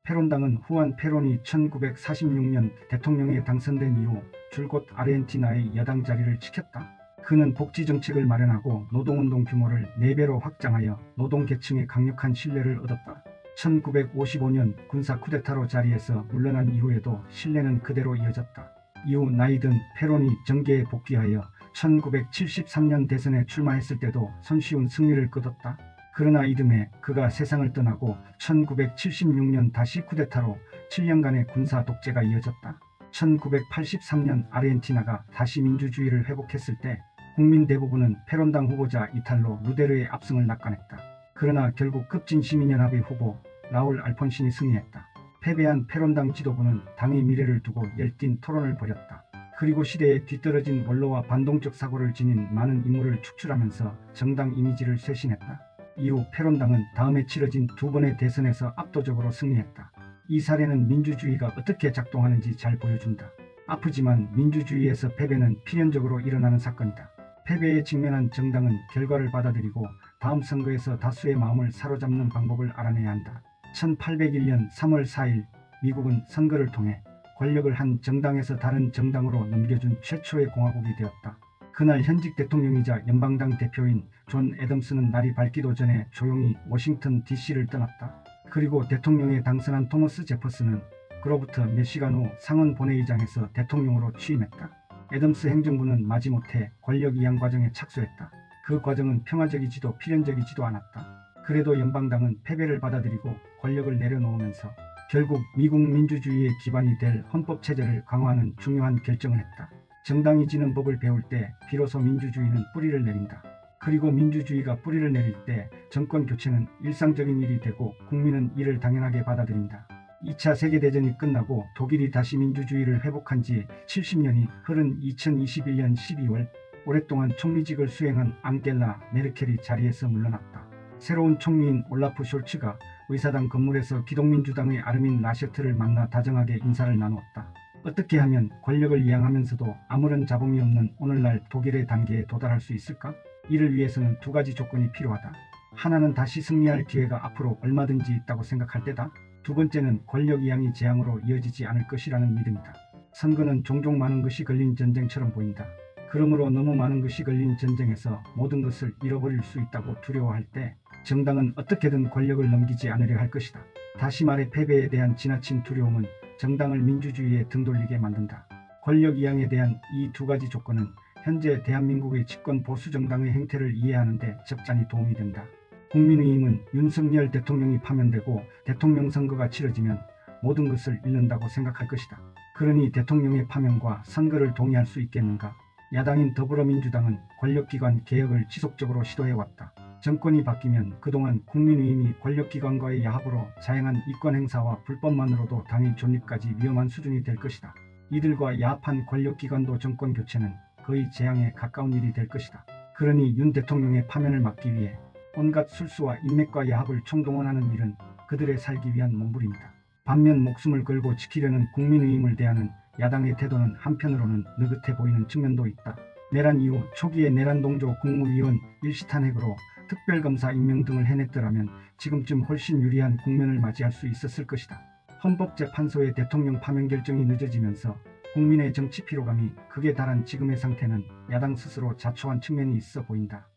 페론당은 후안 페론이 1946년 대통령에 당선된 이후 줄곧 아르헨티나의 여당 자리를 지켰다. 그는 복지정책을 마련하고 노동운동 규모를 4배로 확장하여 노동계층의 강력한 신뢰를 얻었다. 1955년 군사 쿠데타로 자리에서 물러난 이후에도 신뢰는 그대로 이어졌다. 이후 나이든 페론이 정계에 복귀하여 1973년 대선에 출마했을 때도 손쉬운 승리를 거뒀다. 그러나 이듬해 그가 세상을 떠나고 1976년 다시 쿠데타로 7년간의 군사 독재가 이어졌다. 1983년 아르헨티나가 다시 민주주의를 회복했을 때 국민 대부분은 페론당 후보자 이탈로 루데르의 압승을 낙관했다. 그러나 결국 급진시민연합의 후보 라울 알폰신이 승리했다. 패배한 페론당 지도부는 당의 미래를 두고 열띤 토론을 벌였다. 그리고 시대에 뒤떨어진 원로와 반동적 사고를 지닌 많은 인물을 축출하면서 정당 이미지를 쇄신했다. 이후 페론당은 다음에 치러진 2번의 대선에서 압도적으로 승리했다. 이 사례는 민주주의가 어떻게 작동하는지 잘 보여준다. 아프지만 민주주의에서 패배는 필연적으로 일어나는 사건이다. 패배에 직면한 정당은 결과를 받아들이고 다음 선거에서 다수의 마음을 사로잡는 방법을 알아내야 한다. 1801년 3월 4일 미국은 선거를 통해 권력을 한 정당에서 다른 정당으로 넘겨준 최초의 공화국이 되었다. 그날 현직 대통령이자 연방당 대표인 존 애덤스는 날이 밝기도 전에 조용히 워싱턴 DC를 떠났다. 그리고 대통령에 당선한 토머스 제퍼슨은 그로부터 몇 시간 후 상원 본회의장에서 대통령으로 취임했다. 애덤스 행정부는 마지못해 권력 이양 과정에 착수했다. 그 과정은 평화적이지도 필연적이지도 않았다. 그래도 연방당은 패배를 받아들이고 권력을 내려놓으면서 결국 미국 민주주의의 기반이 될 헌법체제를 강화하는 중요한 결정을 했다. 정당이 지는 법을 배울 때 비로소 민주주의는 뿌리를 내린다. 그리고 민주주의가 뿌리를 내릴 때 정권 교체는 일상적인 일이 되고 국민은 이를 당연하게 받아들인다. 2차 세계대전이 끝나고 독일이 다시 민주주의를 회복한 지 70년이 흐른 2021년 12월 오랫동안 총리직을 수행한 앙겔라 메르켈이 자리에서 물러났다. 새로운 총리인 올라프 숄츠가 의사당 건물에서 기독민주당의 아르민 라셰트를 만나 다정하게 인사를 나누었다. 어떻게 하면 권력을 이양하면서도 아무런 잡음이 없는 오늘날 독일의 단계에 도달할 수 있을까? 이를 위해서는 2가지 조건이 필요하다. 하나는 다시 승리할 기회가 앞으로 얼마든지 있다고 생각할 때다. 2번째는 권력 이양이 재앙으로 이어지지 않을 것이라는 믿음이다. 선거는 종종 많은 것이 걸린 전쟁처럼 보인다. 그러므로 너무 많은 것이 걸린 전쟁에서 모든 것을 잃어버릴 수 있다고 두려워할 때 정당은 어떻게든 권력을 넘기지 않으려 할 것이다. 다시 말해 패배에 대한 지나친 두려움은 정당을 민주주의에 등 돌리게 만든다. 권력 이양에 대한 이 2가지 조건은 현재 대한민국의 집권 보수정당의 행태를 이해하는 데 적잖이 도움이 된다. 국민의힘은 윤석열 대통령이 파면되고 대통령 선거가 치러지면 모든 것을 잃는다고 생각할 것이다. 그러니 대통령의 파면과 선거를 동의할 수 있겠는가? 야당인 더불어민주당은 권력기관 개혁을 지속적으로 시도해왔다. 정권이 바뀌면 그동안 국민의힘이 권력기관과의 야합으로 자행한 이권행사와 불법만으로도 당의 존립까지 위험한 수준이 될 것이다. 이들과 야합한 권력기관도 정권교체는 거의 재앙에 가까운 일이 될 것이다. 그러니 윤 대통령의 파면을 막기 위해 온갖 술수와 인맥과 야합을 총동원하는 일은 그들의 살기 위한 몸부림이다. 반면 목숨을 걸고 지키려는 국민의힘을 대하는 야당의 태도는 한편으로는 느긋해 보이는 측면도 있다. 내란 이후 초기에 내란동조 국무위원 일시탄핵으로 특별검사 임명 등을 해냈더라면 지금쯤 훨씬 유리한 국면을 맞이할 수 있었을 것이다. 헌법재판소의 대통령 파면 결정이 늦어지면서 국민의 정치 피로감이 극에 달한 지금의 상태는 야당 스스로 자초한 측면이 있어 보인다.